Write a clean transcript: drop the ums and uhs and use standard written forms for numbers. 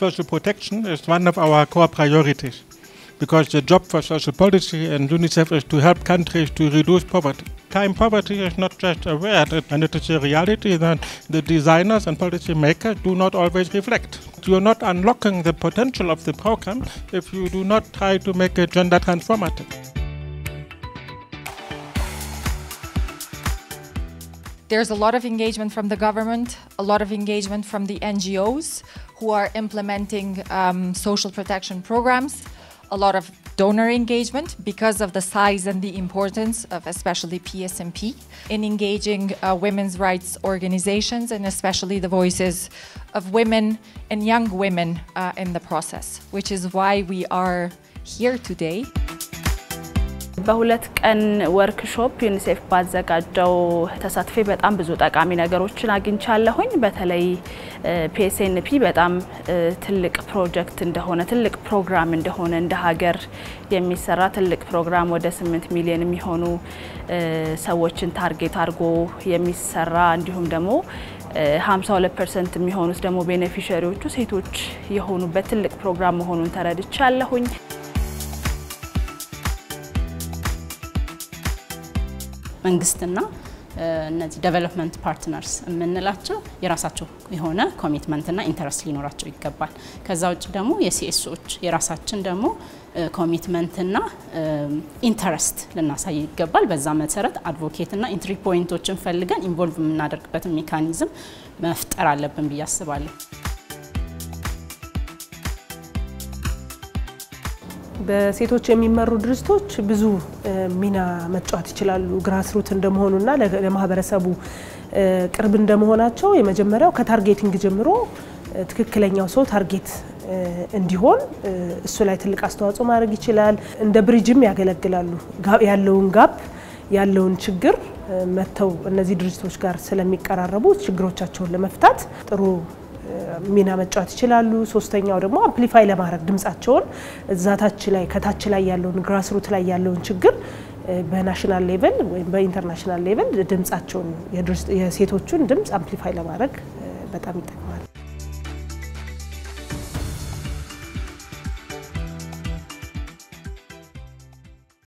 social protection is one of our core priorities, because the job for social policy and UNICEF is to help countries to reduce poverty. Time poverty is not just a word, and it is a reality that the designers and policy makers do not always reflect. You are not unlocking the potential of the program if you do not try to make it gender transformative. There's a lot of engagement from the government, a lot of engagement from the NGOs who are implementing social protection programs, a lot of donor engagement because of the size and the importance of especially PSMP in engaging women's rights organizations and especially the voices of women and young women in the process, which is why we are here today. በሁለት ቀን ወርክሾፕ ዩኒሴፍ ባዘጋጀው ተሳትፌ በጣም ብዙ ጠቃሚ ነገሮችን አግኝቻለሁኝ በተለይ ፒኤስኤንፒ በጣም ትልቅ ፕሮጀክት እንደሆነ ትልቅ ፕሮግራም እንደሆነ እንደ ሀገር የሚሰራ ትልቅ ፕሮግራም ወደ 8 ሚሊዮን የሚሆኑ ሰዎችን ታርጌት አድርጎ የሚሰራ እንዲሁም ደግሞ 52% የሚሆኑት ደግሞ ቤኔፊሻሪዎቹ ሴቶች የሆኑበት ትልቅ ፕሮግራም መሆኑን ተረድቻለሁኝ መንግስትና እነዚህ ዴቨሎፕመንት ፓርትነርስ የምንላቸው የራሳቸው የሆነ ኮሚትመንትና ኢንተረስት ሊኖራቸው ይገባል ከዛ ውጭ ደግሞ የሲኤስኦች የራሳችን ደግሞ ኮሚትመንትና ኢንተረስት ለናሳይ ይገባል በዛ መሰረት አድቮኬትና ኢንትሪ ፖይንቶችን ፈልገን ኢንቮልቭ የምናደርግበት ሜካኒዝም መፍጠር አለብን ብያስባለሁ በሴቶች የሚመሩ ድርጅቶች ብዙ ሚና መጫወት ይችላሉ ግራስሩት እንደመሆኑና ለማህበረሰቡ ቅርብ እንደመሆናቸው የመጀመሪያው ከታርጌቲንግ ጀምሮ ትክክለኛው ሰው ታርጌት እንዲሆን እሱ ላይ ትልቅ አስተዋጽኦ ማድረግ ይችላል እንደ ብሪጅም ያገለግላሉ ያለውን ጋፕ ያለውን ችግር መተው እነዚህ ድርጅቶች ጋር ስለሚቀራረቡ ችግሮቻቸውን ለመፍታት ጥሩ ሚና መጫወት ይችላሉ ሶስተኛው ደግሞ አምፕሊፋይ ለማድረግ ድምጻቸውን እዛታች ላይ ከታች ላይ ያለውን ግራስሩት ላይ ያለውን ችግር በናሽናል ሌቨል ወይ በኢንተርናሽናል ሌቨል ድምጻቸውን የሴቶቹን ድምጽ አምፕሊፋይ ለማድረግ በጣም ይጠቅማል